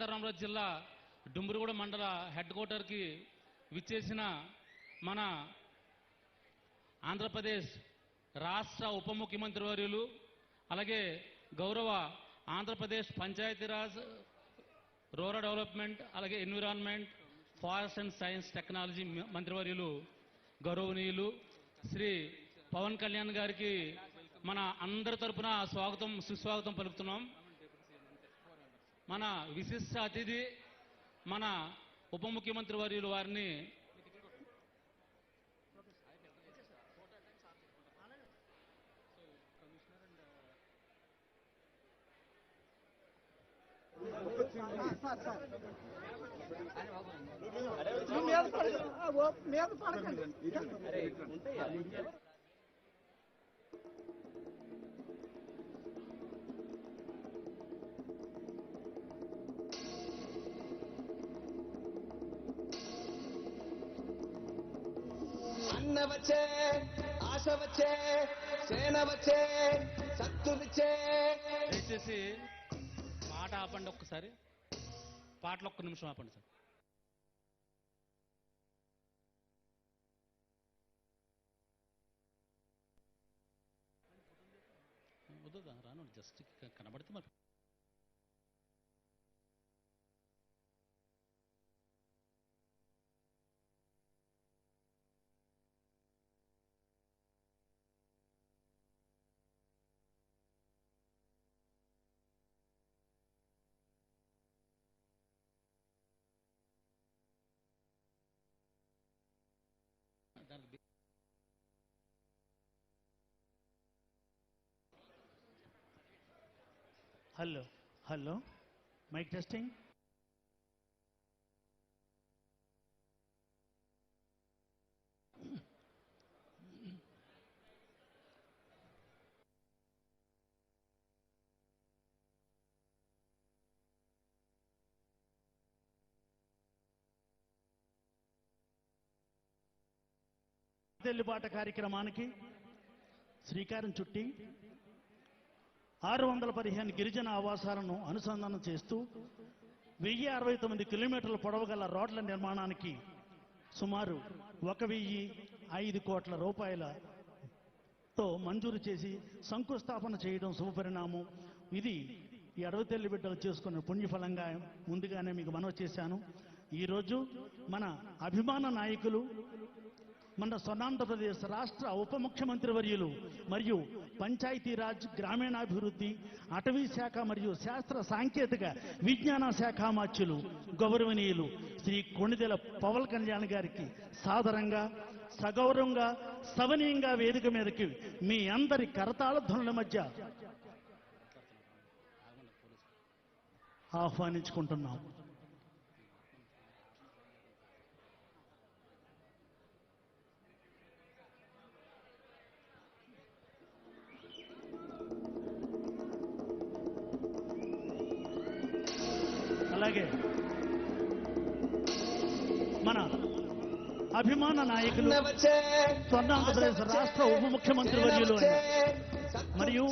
సీతారామరాజు జిల్లా డుంబురుగూడ మండల హెడ్ క్వార్టర్కి విచ్చేసిన మన ఆంధ్రప్రదేశ్ రాష్ట్ర ఉప ముఖ్యమంత్రి వర్యులు అలాగే గౌరవ ఆంధ్రప్రదేశ్ పంచాయతీరాజ్ రూరల్ డెవలప్మెంట్ అలాగే environment forest and science technology మంత్రివర్యులు గౌరవనీయులు శ్రీ పవన్ కళ్యాణ్ గారికి మన అందరి తరపున స్వాగతం సుస్వాగతం పలుకుతున్నాం. మన విశిష్ట అతిథి మన ఉప ముఖ్యమంత్రి వర్యులు వారిని అన్న వచ్చే ఆశ వచ్చే సేన వచ్చే సత్తు వచ్చే. దయచేసి పాట ఆపండి, ఒక్కసారి పాటలు ఒక్క నిమిషం ఆపండి సార్. వద్దా రాను, జస్ట్ కనబడితే మరి హలో హలో మైక్ టెస్టింగ్. తెల్లుబాట కార్యక్రమానికి శ్రీకారం చుట్టి 615 గిరిజన ఆవాసాలను అనుసంధానం చేస్తూ 1069 కిలోమీటర్ల పొడవు గల రోడ్ల నిర్మాణానికి సుమారు 1,005 కోట్ల రూపాయలతో మంజూరు చేసి శంకుస్థాపన చేయడం శుభపరిణామం. ఇది ఈ అడవి తెల్లి బిడ్డలు చేసుకున్న పుణ్యఫలంగా ముందుగానే మీకు మనవి చేశాను. ఈరోజు మన అభిమాన నాయకులు మన స్వర్ణాంధ్రప్రదేశ్ రాష్ట్ర ఉప ముఖ్యమంత్రి వర్యులు మరియు పంచాయతీరాజ్ గ్రామీణాభివృద్ధి అటవీ శాఖ మరియు శాస్త్ర సాంకేతిక విజ్ఞాన శాఖ మాత్యులు గౌరవనీయులు శ్రీ కొణిదెల పవన్ కళ్యాణ్ గారికి సాదరంగా సగౌరవంగా సవనీయంగా వేదిక మీదకి మీ అందరి కరతాళ ధ్వనుల మధ్య ఆహ్వానించుకుంటున్నాం. అలాగే మన అభిమాన నాయకులు స్వర్ణాంధ్రప్రదేశ్ రాష్ట్ర ఉప ముఖ్యమంత్రి వర్యులు మరియు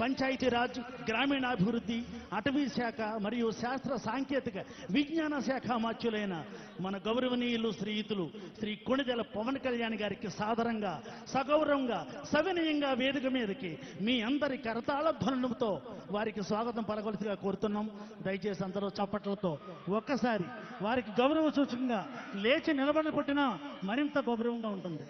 పంచాయతీరాజ్ గ్రామీణాభివృద్ధి అటవీ శాఖ మరియు శాస్త్ర సాంకేతిక విజ్ఞాన శాఖ మాత్యులైన మన గౌరవనీయులు శ్రీయుతులు శ్రీ కొణిదెల పవన్ కళ్యాణ్ గారికి సాదరంగా సగౌరవంగా సవినయంగా వేదిక మీదకి మీ అందరి కరతాళ ధ్వనులతో వారికి స్వాగతం పలకవలసిగా కోరుతున్నాం. దయచేసి అందరూ చప్పట్లతో ఒక్కసారి వారికి గౌరవ సూచకంగా లేచి నిలబడి కొట్టినా మరింత గౌరవంగా ఉంటుంది.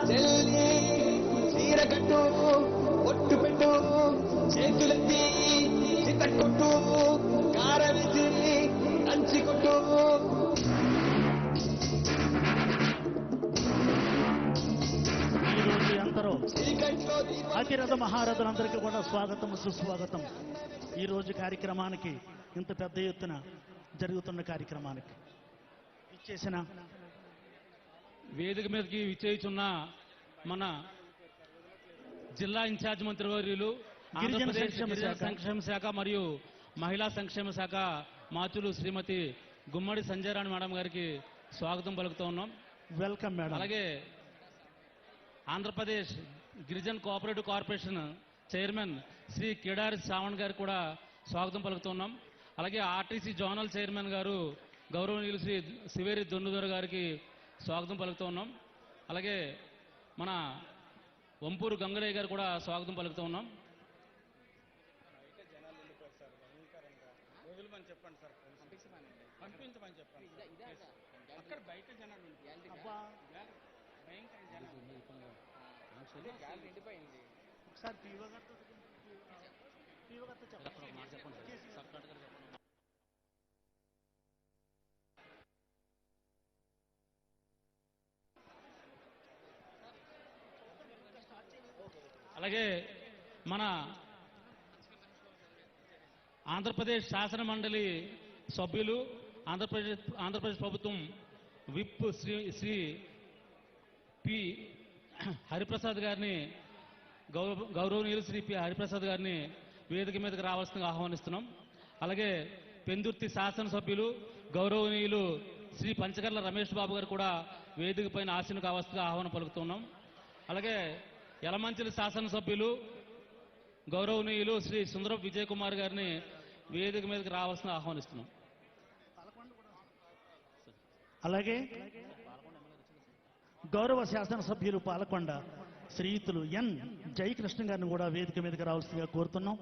చెల్లి చీరకట్టు ఒట్టు పెట్టు చేతులెత్తి చిత్తకొట్టు కారవిసి దంచి కొట్టు. ఈరోజు అందరూ అతిరథ మహారథులందరికీ కూడా స్వాగతం సుస్వాగతం. ఈరోజు కార్యక్రమానికి ఇంత పెద్ద ఎత్తున జరుగుతున్న కార్యక్రమానికి చేసిన వేదిక మీదకి విచ్చేయుచున్న మన జిల్లా ఇన్ఛార్జ్ మంత్రివర్యులు ఆంధ్రప్రదేశ్ గిరిజన సంక్షేమ శాఖ మరియు మహిళా సంక్షేమ శాఖ మాతులు శ్రీమతి గుమ్మడి సంజయరాణి మేడం గారికి స్వాగతం పలుకుతూ ఉన్నాం. Welcome madam. అలాగే Andhra Pradesh Girijan cooperative corporation chairman Shri Kidari Shravan గారికి కూడా స్వాగతం పలుకుతున్నాం. అలాగే ఆర్టీసీ జోనల్ చైర్మన్ గారు గౌరవనీయులు శ్రీ శివేరి దొన్నుదొర గారికి స్వాగతం పలుకుతూ ఉన్నాం. అలాగే మన వంపూరు గంగరయ్య గారు కూడా స్వాగతం పలుకుతూ ఉన్నాం. ఒకసారి పీఓ గారితో చెప్పండి. అలాగే మన ఆంధ్రప్రదేశ్ శాసన మండలి సభ్యులు ఆంధ్రప్రదేశ్ ప్రభుత్వం విప్ శ్రీ పి హరిప్రసాద్ గారిని గౌరవనీయులు శ్రీ పి హరిప్రసాద్ గారిని వేదిక మీదకి రావాల్సిందిగా ఆహ్వానిస్తున్నాం. అలాగే పెందుర్తి శాసనసభ్యులు గౌరవనీయులు శ్రీ పంచకర్ల రమేష్ బాబు గారు కూడా వేదిక పైన ఆశీను కావాల్సిందిగా ఆహ్వానం పలుకుతున్నాం. అలాగే యలమంచిలి శాసనసభ్యులు గౌరవనీయులు శ్రీ సుందరం విజయ్ కుమార్ గారిని వేదిక మీదకి రావాల్సిన ఆహ్వానిస్తున్నాం. అలాగే గౌరవ శాసనసభ్యులు పాలకొండ శ్రీయుతులు ఎన్ జయకృష్ణ గారిని కూడా వేదిక మీదకి రావాల్సిందిగా కోరుతున్నాం.